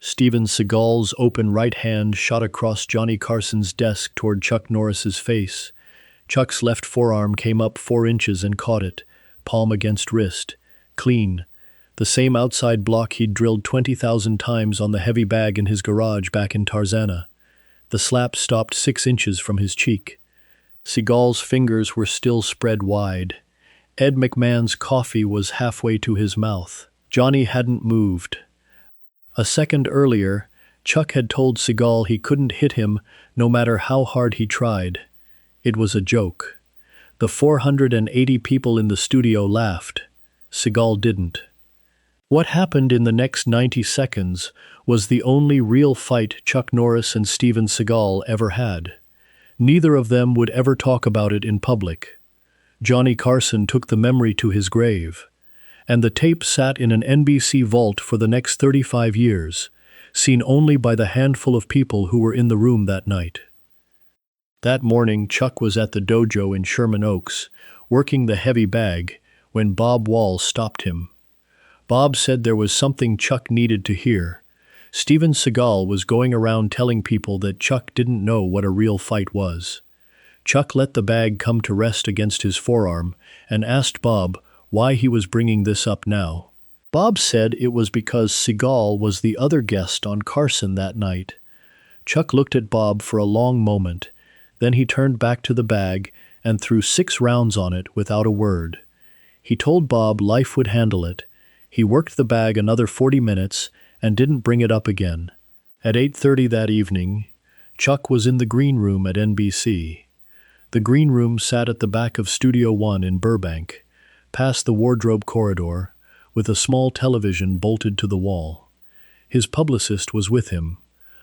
Steven Seagal's open right hand shot across Johnny Carson's desk toward Chuck Norris's face. Chuck's left forearm came up 4 inches and caught it, palm against wrist. Clean. The same outside block he'd drilled 20,000 times on the heavy bag in his garage back in Tarzana. The slap stopped 6 inches from his cheek. Seagal's fingers were still spread wide. Ed McMahon's coffee was halfway to his mouth. Johnny hadn't moved. A second earlier, Chuck had told Seagal he couldn't hit him no matter how hard he tried. It was a joke. The 480 people in the studio laughed. Seagal didn't. What happened in the next 90 seconds was the only real fight Chuck Norris and Steven Seagal ever had. Neither of them would ever talk about it in public. Johnny Carson took the memory to his grave, and the tape sat in an NBC vault for the next 35 years, seen only by the handful of people who were in the room that night. That morning, Chuck was at the dojo in Sherman Oaks, working the heavy bag, when Bob Wall stopped him. Bob said there was something Chuck needed to hear. Steven Seagal was going around telling people that Chuck didn't know what a real fight was. Chuck let the bag come to rest against his forearm and asked Bob why he was bringing this up now. Bob said it was because Seagal was the other guest on Carson that night. Chuck looked at Bob for a long moment. Then he turned back to the bag and threw 6 rounds on it without a word. He told Bob life would handle it. He worked the bag another 40 minutes and didn't bring it up again. At 8:30 that evening, Chuck was in the green room at NBC. The green room sat at the back of Studio One in Burbank, past the wardrobe corridor, with a small television bolted to the wall. His publicist was with him.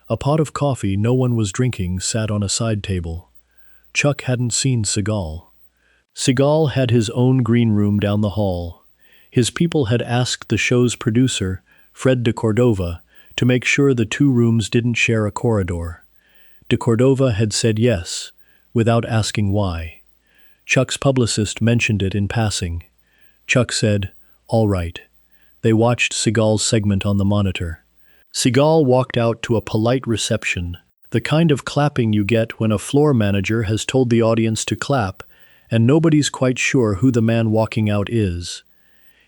A pot of coffee no one was drinking sat on a side table. Chuck hadn't seen Seagal. Seagal had his own green room down the hall. His people had asked the show's producer, Fred de Cordova, to make sure the 2 rooms didn't share a corridor. De Cordova had said yes, without asking why. Chuck's publicist mentioned it in passing. Chuck said, "All right." They watched Seagal's segment on the monitor. Seagal walked out to a polite reception, the kind of clapping you get when a floor manager has told the audience to clap, and nobody's quite sure who the man walking out is.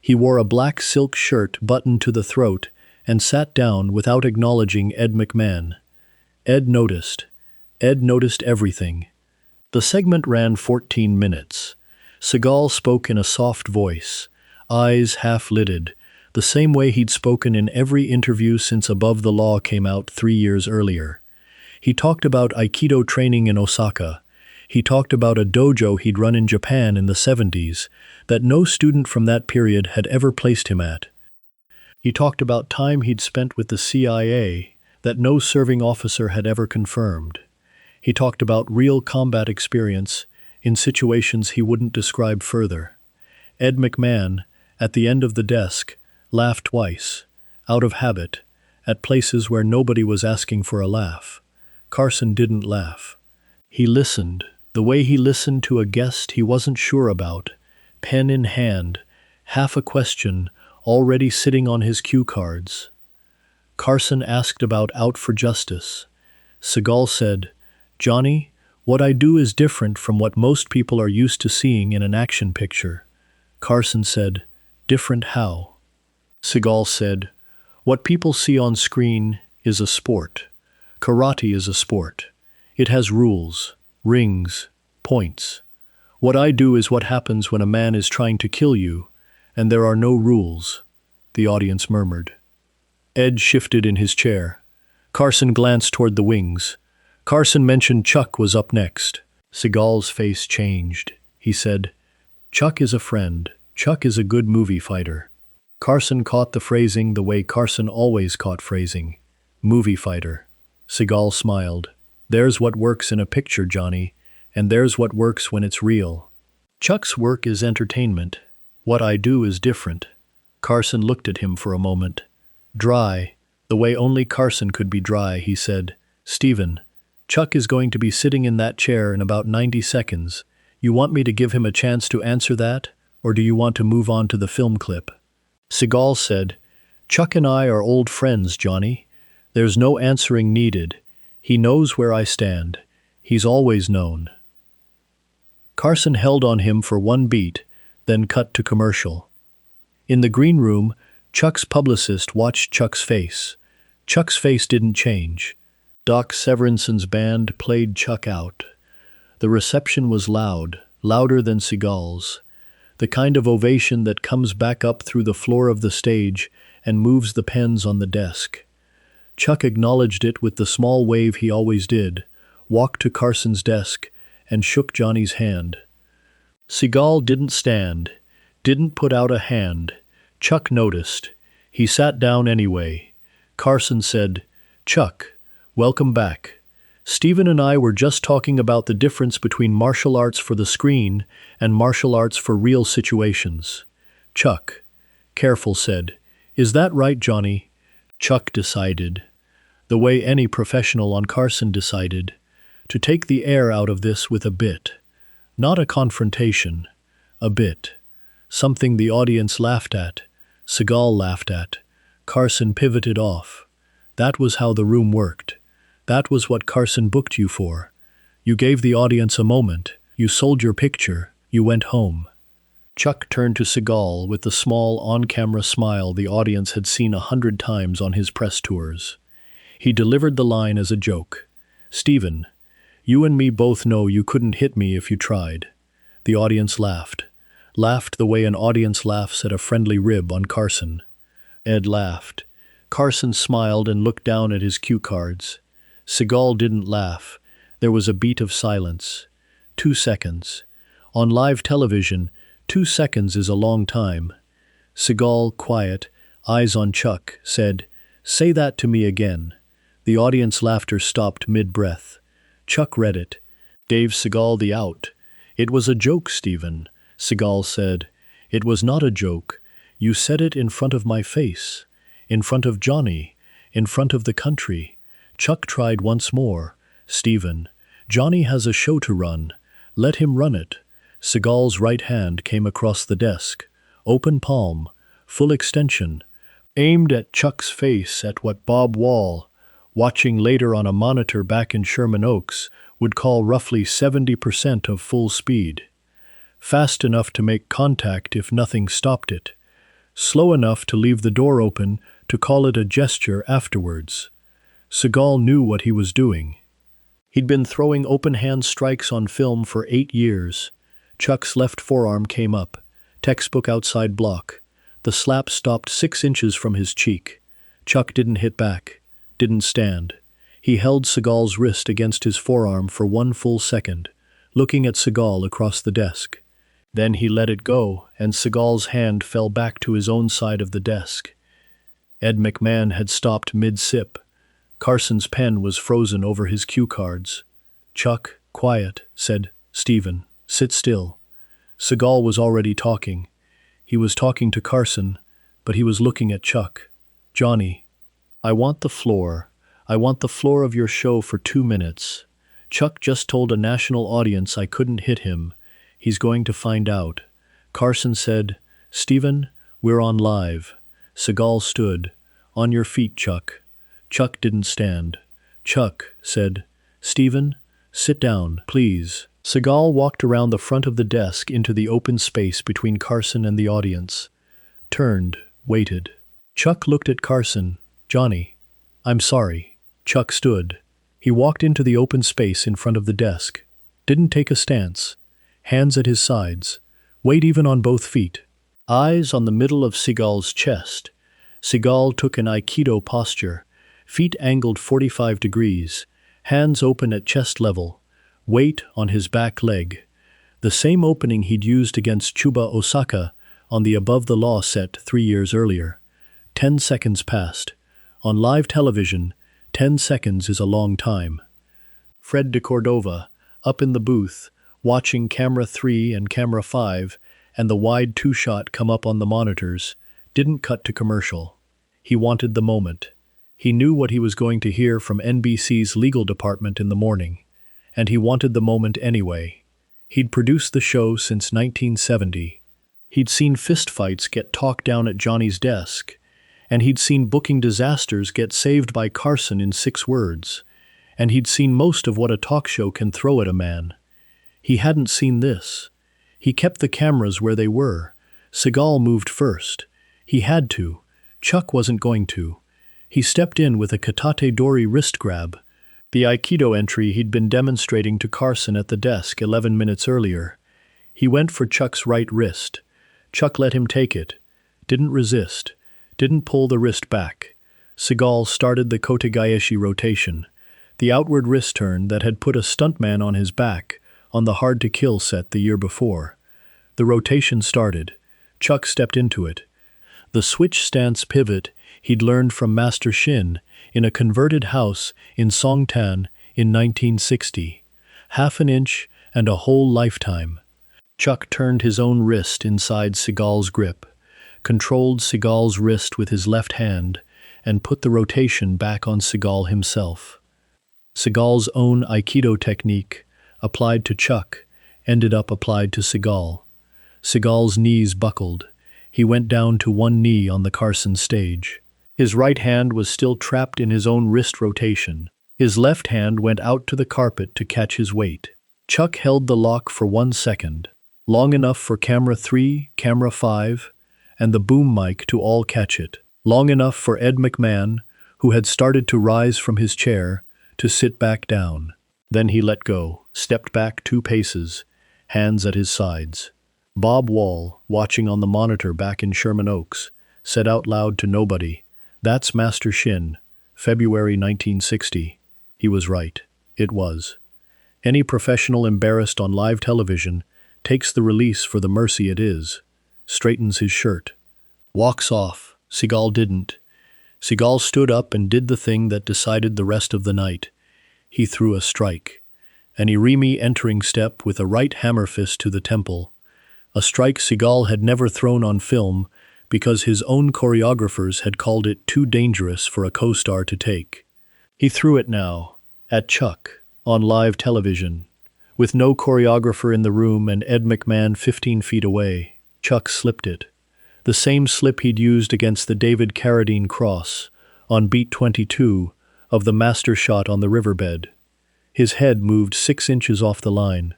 He wore a black silk shirt buttoned to the throat and sat down without acknowledging Ed McMahon. Ed noticed. Ed noticed everything. The segment ran 14 minutes. Seagal spoke in a soft voice, eyes half-lidded, the same way he'd spoken in every interview since Above the Law came out 3 years earlier. He talked about Aikido training in Osaka. He talked about a dojo he'd run in Japan in the 70s that no student from that period had ever placed him at. He talked about time he'd spent with the CIA that no serving officer had ever confirmed. He talked about real combat experience in situations he wouldn't describe further. Ed McMahon, at the end of the desk, laughed twice, out of habit, at places where nobody was asking for a laugh. Carson didn't laugh. He listened, the way he listened to a guest he wasn't sure about, pen in hand, half a question already sitting on his cue cards. Carson asked about Out for Justice. Seagal said, "Johnny, what I do is different from what most people are used to seeing in an action picture." Carson said, "Different how?" Seagal said, "What people see on screen is a sport. Karate is a sport. It has rules, rings, points. What I do is what happens when a man is trying to kill you, and there are no rules." The audience murmured. Ed shifted in his chair. Carson glanced toward the wings. Carson mentioned Chuck was up next. Seagal's face changed. He said, "Chuck is a friend. Chuck is a good movie fighter." Carson caught the phrasing the way Carson always caught phrasing. Movie fighter. Seagal smiled. "There's what works in a picture, Johnny, and there's what works when it's real. Chuck's work is entertainment. What I do is different." Carson looked at him for a moment. Dry, the way only Carson could be dry, he said, "Steven, Chuck is going to be sitting in that chair in about 90 seconds. You want me to give him a chance to answer that, or do you want to move on to the film clip?" Seagal said, "Chuck and I are old friends, Johnny. There's no answering needed. He knows where I stand. He's always known. Carson held on him for one beat, then cut to commercial. In the green room, Chuck's publicist watched Chuck's face. Chuck's face didn't change. Doc Severinson's band played Chuck out. The reception was loud, louder than Seagal's. The kind of ovation that comes back up through the floor of the stage and moves the pens on the desk. Chuck acknowledged it with the small wave he always did, walked to Carson's desk, and shook Johnny's hand. Seagal didn't stand, didn't put out a hand. Chuck noticed. He sat down anyway. Carson said, "Chuck, welcome back. Stephen and I were just talking about the difference between martial arts for the screen and martial arts for real situations." Chuck, careful, said, "Is that right, Johnny?" Chuck decided, the way any professional on Carson decided, to take the air out of this with a bit. Not a confrontation, a bit. Something the audience laughed at, Seagal laughed at. Carson pivoted off. That was how the room worked. That was what Carson booked you for. You gave the audience a moment. You sold your picture. You went home. Chuck turned to Seagal with the small, on-camera smile the audience had seen 100 times on his press tours. He delivered the line as a joke. "Stephen, you and me both know you couldn't hit me if you tried." The audience laughed. Laughed the way an audience laughs at a friendly rib on Carson. Ed laughed. Carson smiled and looked down at his cue cards. Seagal didn't laugh. There was a beat of silence. 2 seconds. On live television, 2 seconds is a long time. Seagal, quiet, eyes on Chuck, said, "Say that to me again." The audience laughter stopped mid-breath. Chuck read it. "Dave Seagal the out." "It was a joke, Stephen," Seagal said. "It was not a joke. You said it in front of my face. In front of Johnny. In front of the country." Chuck tried once more. "Stephen, Johnny has a show to run. Let him run it." Seagal's right hand came across the desk. Open palm, full extension, aimed at Chuck's face at what Bob Wall, watching later on a monitor back in Sherman Oaks, would call roughly 70% of full speed. Fast enough to make contact if nothing stopped it. Slow enough to leave the door open to call it a gesture afterwards. Seagal knew what he was doing. He'd been throwing open-hand strikes on film for 8 years. Chuck's left forearm came up. Textbook outside block. The slap stopped 6 inches from his cheek. Chuck didn't hit back. Didn't stand. He held Seagal's wrist against his forearm for 1 full second, looking at Seagal across the desk. Then he let it go, and Seagal's hand fell back to his own side of the desk. Ed McMahon had stopped mid-sip. Carson's pen was frozen over his cue cards. "Chuck, quiet," said Stephen. "Sit still." Seagal was already talking. He was talking to Carson, but he was looking at Chuck. "Johnny, I want the floor. I want the floor of your show for 2 minutes. Chuck just told a national audience I couldn't hit him. He's going to find out." Carson said, "Stephen, we're on live." Seagal stood. "On your feet, Chuck." Chuck didn't stand. "Chuck," said Stephen, "sit down, please." Seagal walked around the front of the desk into the open space between Carson and the audience. Turned, waited. Chuck looked at Carson. "Johnny, I'm sorry." Chuck stood. He walked into the open space in front of the desk. Didn't take a stance. Hands at his sides. Weight even on both feet. Eyes on the middle of Seagal's chest. Seagal took an Aikido posture. Feet angled 45 degrees. Hands open at chest level. Weight on his back leg. The same opening he'd used against Chuba Osaka on the Above the Law set 3 years earlier. 10 seconds passed. On live television, 10 seconds is a long time. Fred de Cordova, up in the booth, watching camera 3 and camera 5 and the wide 2-shot come up on the monitors, didn't cut to commercial. He wanted the moment. He knew what he was going to hear from NBC's legal department in the morning, and he wanted the moment anyway. He'd produced the show since 1970. He'd seen fistfights get talked down at Johnny's desk, And he'd seen booking disasters get saved by Carson in 6 words. And he'd seen most of what a talk show can throw at a man. He hadn't seen this. He kept the cameras where they were. Seagal moved first. He had to. Chuck wasn't going to. He stepped in with a katate dori wrist grab, the Aikido entry he'd been demonstrating to Carson at the desk 11 minutes earlier. He went for Chuck's right wrist. Chuck let him take it. Didn't resist. Didn't pull the wrist back. Seagal started the kotegaeshi rotation, the outward wrist turn that had put a stuntman on his back on the Hard to Kill set the year before. The rotation started. Chuck stepped into it. The switch stance pivot he'd learned from Master Shin in a converted house in Songtan in 1960. Half an inch and a whole lifetime. Chuck turned his own wrist inside Seagal's grip, controlled Seagal's wrist with his left hand, and put the rotation back on Seagal himself. Seagal's own Aikido technique, applied to Chuck, ended up applied to Seagal. Seagal's knees buckled. He went down to one knee on the Carson stage. His right hand was still trapped in his own wrist rotation. His left hand went out to the carpet to catch his weight. Chuck held the lock for 1 second, long enough for camera 3, camera 5, and the boom mic to all catch it, long enough for Ed McMahon, who had started to rise from his chair, to sit back down. Then he let go, stepped back 2 paces, hands at his sides. Bob Wall, watching on the monitor back in Sherman Oaks, said out loud to nobody, "That's Master Shin, February 1960. He was right. It was. Any professional embarrassed on live television takes the release for the mercy it is, straightens his shirt, walks off. Seagal didn't. Seagal stood up and did the thing that decided the rest of the night. He threw a strike. An Irimi entering step with a right hammer fist to the temple. A strike Seagal had never thrown on film because his own choreographers had called it too dangerous for a co-star to take. He threw it now, at Chuck, on live television. With no choreographer in the room and Ed McMahon 15 feet away, Chuck slipped it. The same slip he'd used against the David Carradine cross, on beat 22 of the master shot on the riverbed. His head moved 6 inches off the line.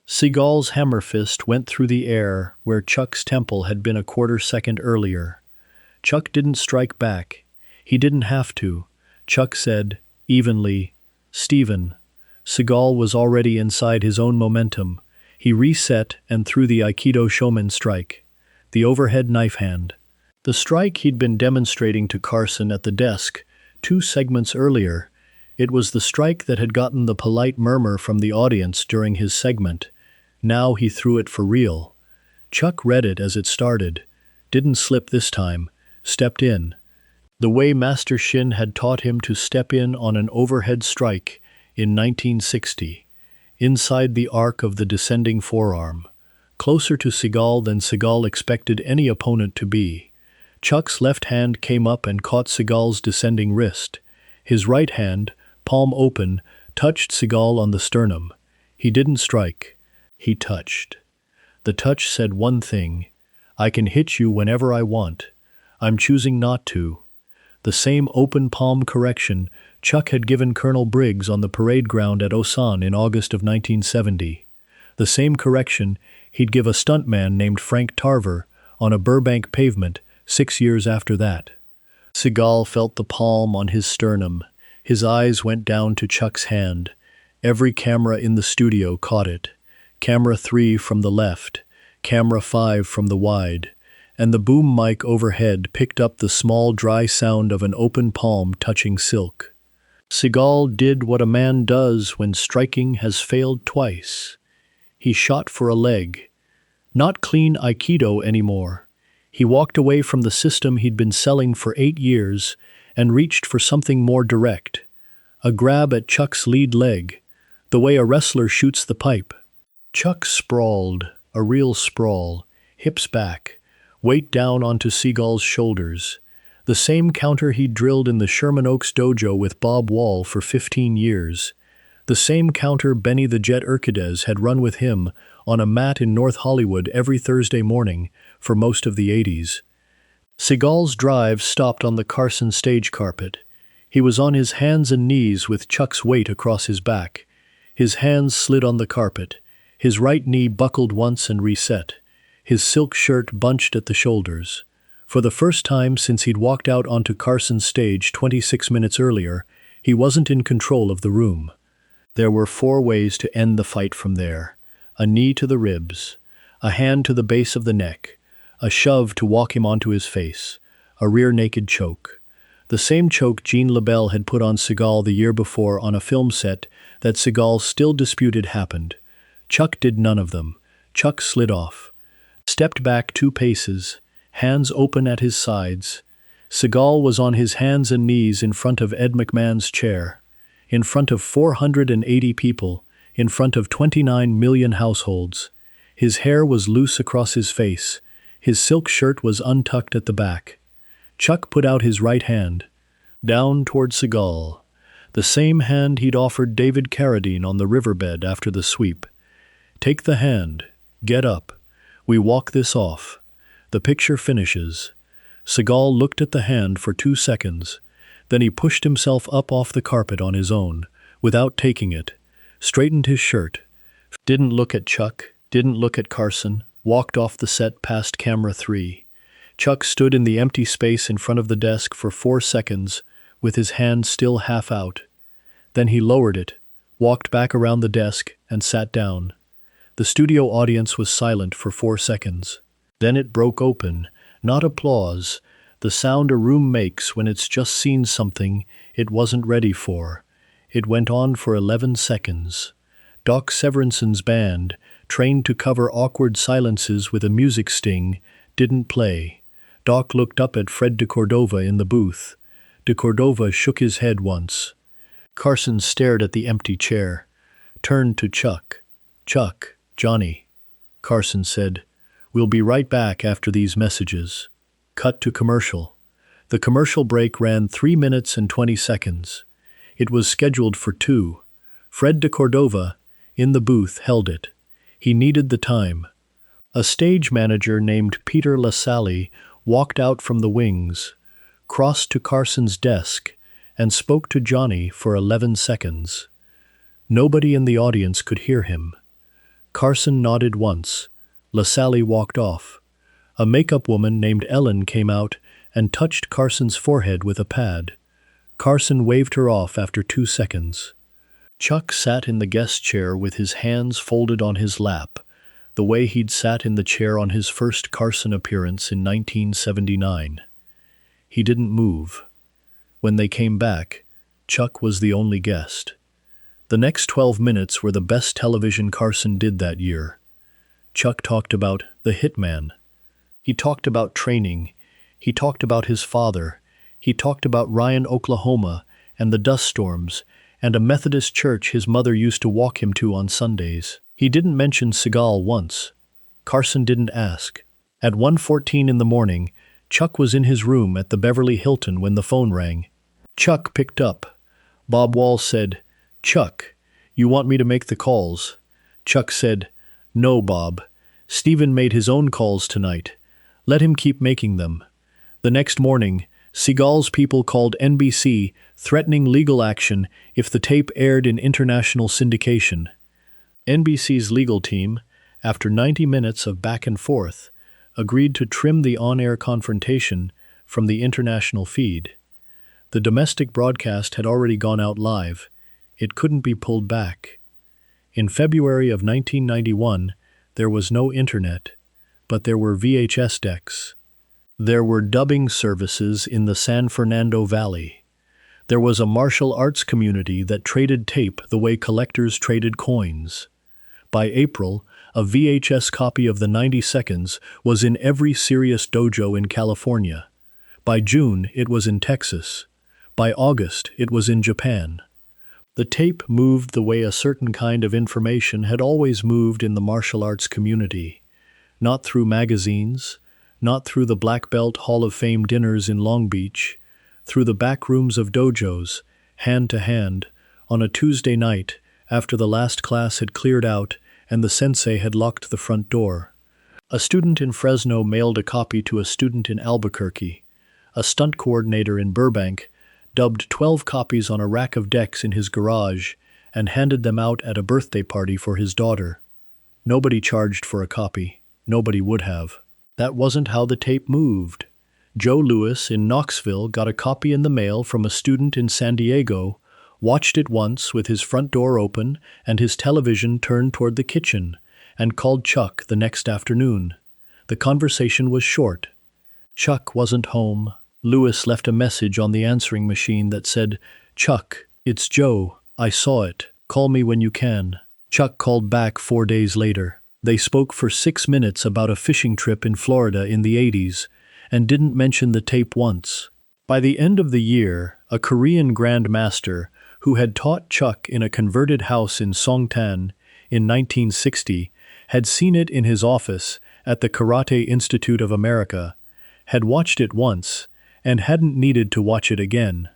Seagal's hammer fist went through the air where Chuck's temple had been a quarter second earlier. Chuck didn't strike back. He didn't have to. Chuck said, evenly, "Steven." Seagal was already inside his own momentum. He reset and threw the Aikido showman strike, the overhead knife hand. The strike he'd been demonstrating to Carson at the desk 2 segments earlier. It was the strike that had gotten the polite murmur from the audience during his segment. Now he threw it for real. Chuck read it as it started, didn't slip this time, stepped in. The way Master Shin had taught him to step in on an overhead strike in 1960, inside the arc of the descending forearm, closer to Seagal than Seagal expected any opponent to be. Chuck's left hand came up and caught Seagal's descending wrist. His right hand, palm open, touched Seagal on the sternum. He didn't strike. He touched. The touch said one thing: "I can hit you whenever I want. I'm choosing not to." The same open palm correction Chuck had given Colonel Briggs on the parade ground at Osan in August of 1970. The same correction he'd give a stuntman named Frank Tarver on a Burbank pavement 6 years after that. Seagal felt the palm on his sternum. His eyes went down to Chuck's hand. Every camera in the studio caught it. Camera 3 from the left, camera 5 from the wide, and the boom mic overhead picked up the small dry sound of an open palm touching silk. Seagal did what a man does when striking has failed twice. He shot for a leg. Not clean Aikido anymore. He walked away from the system he'd been selling for 8 years and reached for something more direct. A grab at Chuck's lead leg, the way a wrestler shoots the pipe. Chuck sprawled, a real sprawl, hips back, weight down onto Seagal's shoulders. The same counter he'd drilled in the Sherman Oaks dojo with Bob Wall for 15 years. The same counter Benny the Jet Urquidez had run with him on a mat in North Hollywood every Thursday morning for most of the 80s. Seagal's drive stopped on the Carson stage carpet. He was on his hands and knees with Chuck's weight across his back. His hands slid on the carpet. His right knee buckled once and reset. His silk shirt bunched at the shoulders. For the first time since he'd walked out onto Carson's stage 26 minutes earlier, he wasn't in control of the room. There were 4 ways to end the fight from there. A knee to the ribs, a hand to the base of the neck, a shove to walk him onto his face, a rear naked choke. The same choke Jean LaBelle had put on Seagal the year before on a film set that Seagal still disputed happened. Chuck did none of them. Chuck slid off. Stepped back 2 paces, hands open at his sides. Seagal was on his hands and knees in front of Ed McMahon's chair, in front of 480 people, in front of 29 million households. His hair was loose across his face. His silk shirt was untucked at the back. Chuck put out his right hand, down toward Seagal, the same hand he'd offered David Carradine on the riverbed after the sweep. Take the hand. Get up. We walk this off. The picture finishes. Seagal looked at the hand for 2 seconds. Then he pushed himself up off the carpet on his own, without taking it, straightened his shirt, didn't look at Chuck, didn't look at Carson, walked off the set past camera 3. Chuck stood in the empty space in front of the desk for 4 seconds, with his hand still half out. Then he lowered it, walked back around the desk, and sat down. The studio audience was silent for 4 seconds. Then it broke open, not applause, the sound a room makes when it's just seen something it wasn't ready for. It went on for 11 seconds. Doc Severinsen's band, trained to cover awkward silences with a music sting, didn't play. Doc looked up at Fred de Cordova in the booth. De Cordova shook his head once. Carson stared at the empty chair, turned to Chuck. "Chuck, Johnny," Carson said. "We'll be right back after these messages." Cut to commercial. The commercial break ran 3 minutes and 20 seconds. It was scheduled for 2. Fred de Cordova, in the booth, held it. He needed the time. A stage manager named Peter LaSalle walked out from the wings, crossed to Carson's desk, and spoke to Johnny for 11 seconds. Nobody in the audience could hear him. Carson nodded once. LaSalle walked off. A makeup woman named Ellen came out and touched Carson's forehead with a pad. Carson waved her off after 2 seconds. Chuck sat in the guest chair with his hands folded on his lap, the way he'd sat in the chair on his first Carson appearance in 1979. He didn't move. When they came back, Chuck was the only guest. The next 12 minutes were the best television Carson did that year. Chuck talked about the hitman. He talked about training. He talked about his father. He talked about Ryan, Oklahoma, and the dust storms, and a Methodist church his mother used to walk him to on Sundays. He didn't mention Seagal once. Carson didn't ask. At 1:14 in the morning, Chuck was in his room at the Beverly Hilton when the phone rang. Chuck picked up. Bob Wall said, "Chuck, you want me to make the calls?" Chuck said, "No, Bob. Steven made his own calls tonight. Let him keep making them." The next morning, Seagal's people called NBC, threatening legal action if the tape aired in international syndication. NBC's legal team, after 90 minutes of back and forth, agreed to trim the on-air confrontation from the international feed. The domestic broadcast had already gone out live. It couldn't be pulled back. In February of 1991, there was no internet, but there were VHS decks. There were dubbing services in the San Fernando Valley. There was a martial arts community that traded tape the way collectors traded coins. By April, a VHS copy of the 90 Seconds was in every serious dojo in California. By June, it was in Texas. By August, it was in Japan. The tape moved the way a certain kind of information had always moved in the martial arts community. Not through magazines, not through the Black Belt Hall of Fame dinners in Long Beach, through the back rooms of dojos, hand to hand, on a Tuesday night after the last class had cleared out and the sensei had locked the front door. A student in Fresno mailed a copy to a student in Albuquerque. A stunt coordinator in Burbank dubbed 12 copies on a rack of decks in his garage and handed them out at a birthday party for his daughter. Nobody charged for a copy. Nobody would have. That wasn't how the tape moved. Joe Lewis in Knoxville got a copy in the mail from a student in San Diego, watched it once with his front door open and his television turned toward the kitchen, and called Chuck the next afternoon. The conversation was short. Chuck wasn't home. Lewis left a message on the answering machine that said, "Chuck, it's Joe. I saw it. Call me when you can." Chuck called back 4 days later. They spoke for 6 minutes about a fishing trip in Florida in the 80s and didn't mention the tape once. By the end of the year, a Korean grandmaster who had taught Chuck in a converted house in Songtan in 1960 had seen it in his office at the Karate Institute of America, had watched it once, and hadn't needed to watch it again.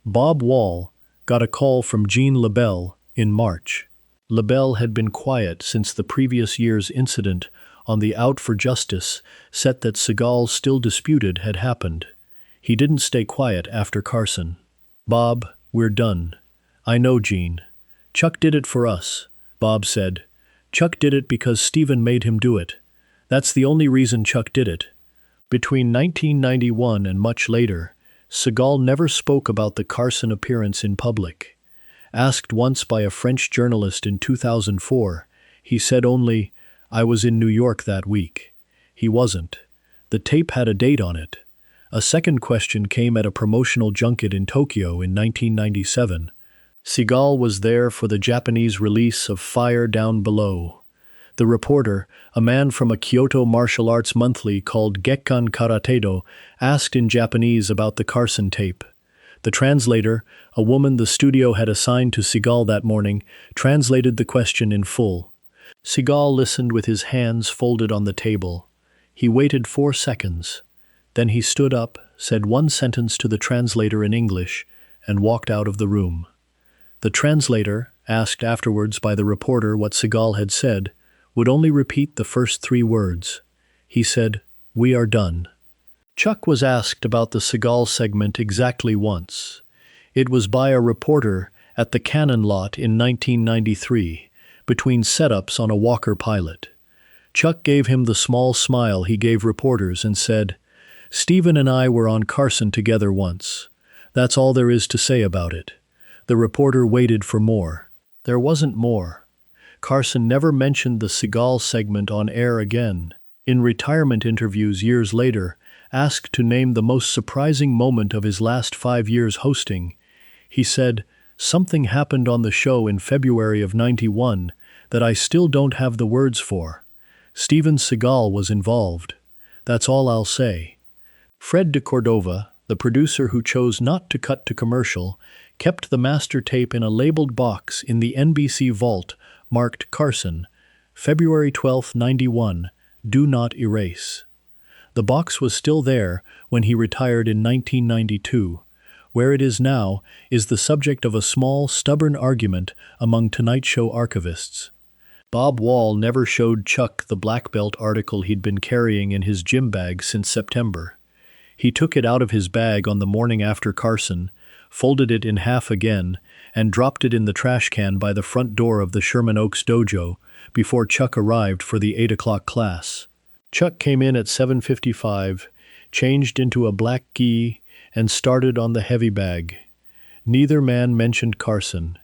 Bob Wall got a call from Gene LaBelle in March. LaBelle had been quiet since the previous year's incident on the Out for Justice set that Seagal still disputed had happened. He didn't stay quiet after Carson. "Bob, we're done." "I know, Gene. Chuck did it for us," Bob said. "Chuck did it because Steven made him do it. That's the only reason Chuck did it." Between 1991 and much later, Seagal never spoke about the Carson appearance in public. Asked once by a French journalist in 2004, he said only, "I was in New York that week." He wasn't. The tape had a date on it. A second question came at a promotional junket in Tokyo in 1997. Seagal was there for the Japanese release of Fire Down Below. The reporter, a man from a Kyoto martial arts monthly called Gekkan Karatedo, asked in Japanese about the Carson tape. The translator, a woman the studio had assigned to Seagal that morning, translated the question in full. Seagal listened with his hands folded on the table. He waited 4 seconds. Then he stood up, said one sentence to the translator in English, and walked out of the room. The translator, asked afterwards by the reporter what Seagal had said, would only repeat the first 3 words. He said, "We are done." Chuck was asked about the Seagal segment exactly once. It was by a reporter at the Cannon lot in 1993, between setups on a Walker pilot. Chuck gave him the small smile he gave reporters and said, "Steven and I were on Carson together once. That's all there is to say about it." The reporter waited for more. There wasn't more. Carson never mentioned the Seagal segment on air again. In retirement interviews years later, asked to name the most surprising moment of his last 5 years hosting, he said, "Something happened on the show in February of '91 that I still don't have the words for. Steven Seagal was involved. That's all I'll say." Fred de Cordova, the producer who chose not to cut to commercial, kept the master tape in a labeled box in the NBC vault marked Carson, February 12, '91, "Do not erase." The box was still there when he retired in 1992. Where it is now is the subject of a small, stubborn argument among Tonight Show archivists. Bob Wall never showed Chuck the black belt article he'd been carrying in his gym bag since September. He took it out of his bag on the morning after Carson, folded it in half again, and dropped it in the trash can by the front door of the Sherman Oaks dojo before Chuck arrived for the 8 o'clock class. Chuck came in at 7:55, changed into a black gi, and started on the heavy bag. Neither man mentioned Carson.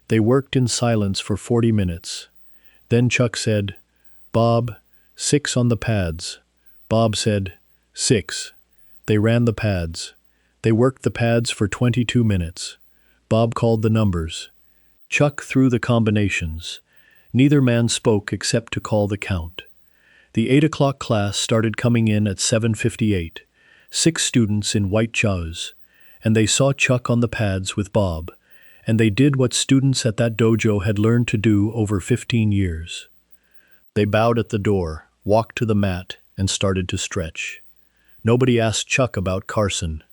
They worked in silence for 40 minutes. Then Chuck said, "Bob, 6 on the pads." Bob said, "6." They ran the pads. They worked the pads for 22 minutes. Bob called the numbers. Chuck threw the combinations. Neither man spoke except to call the count. The 8 o'clock class started coming in at 7:58, 6 students in white jaws, and they saw Chuck on the pads with Bob, and they did what students at that dojo had learned to do over 15 years. They bowed at the door, walked to the mat, and started to stretch. Nobody asked Chuck about Carson.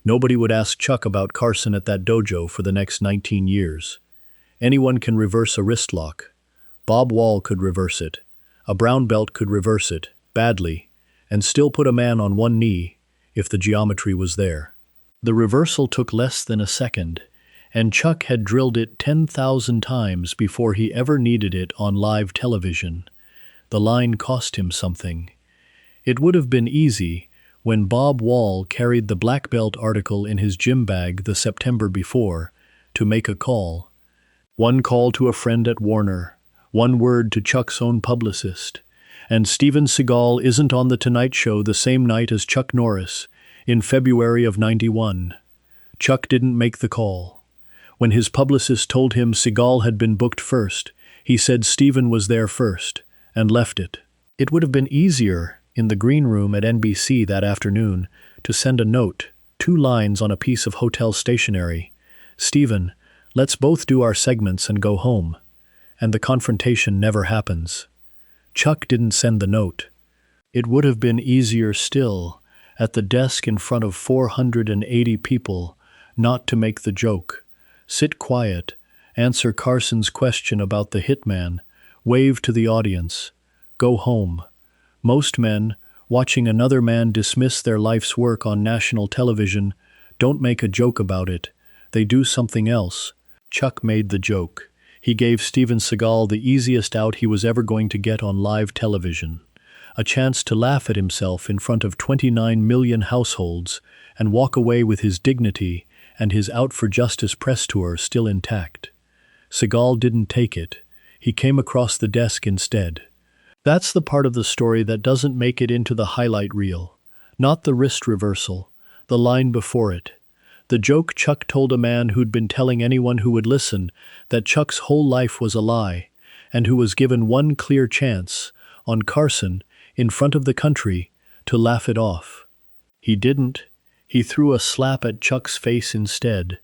Nobody would ask Chuck about Carson at that dojo for the next 19 years. Anyone can reverse a wrist lock. Bob Wall could reverse it. A brown belt could reverse it. badly, and still put a man on one knee if the geometry was there. The reversal took less than a second, and Chuck had drilled it 10,000 times before he ever needed it on live television. The line cost him something. It would have been easy when Bob Wall carried the black belt article in his gym bag the September before to make a call. One call to a friend at Warner, one word to Chuck's own publicist. And Steven Seagal isn't on The Tonight Show the same night as Chuck Norris, in February of '91. Chuck didn't make the call. When his publicist told him Seagal had been booked first, he said Steven was there first, and left it. It would have been easier, in the green room at NBC that afternoon, to send a note, 2 lines on a piece of hotel stationery. "Steven, let's both do our segments and go home." And the confrontation never happens. Chuck didn't send the note. It would have been easier still, at the desk in front of 480 people, not to make the joke. Sit quiet, answer Carson's question about the hitman, wave to the audience, go home. Most men, watching another man dismiss their life's work on national television, don't make a joke about it. They do something else. Chuck made the joke. He gave Steven Seagal the easiest out he was ever going to get on live television. A chance to laugh at himself in front of 29 million households and walk away with his dignity and his Out for Justice press tour still intact. Seagal didn't take it. He came across the desk instead. That's the part of the story that doesn't make it into the highlight reel. Not the wrist reversal, the line before it. The joke Chuck told a man who'd been telling anyone who would listen that Chuck's whole life was a lie, and who was given one clear chance, on Carson, in front of the country, to laugh it off. He didn't. He threw a slap at Chuck's face instead,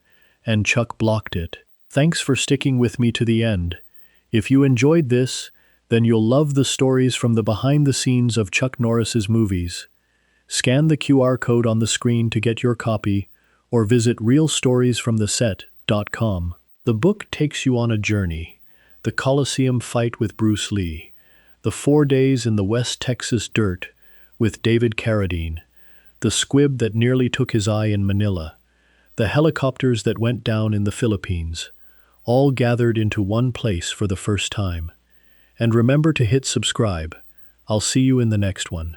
and Chuck blocked it. Thanks for sticking with me to the end. If you enjoyed this, then you'll love the stories from the behind the scenes of Chuck Norris's movies. Scan the QR code on the screen to get your copy, or visit realstoriesfromtheset.com. The book takes you on a journey. The Coliseum fight with Bruce Lee. The 4 days in the West Texas dirt with David Carradine. The squib that nearly took his eye in Manila. The helicopters that went down in the Philippines. All gathered into one place for the first time. And remember to hit subscribe. I'll see you in the next one.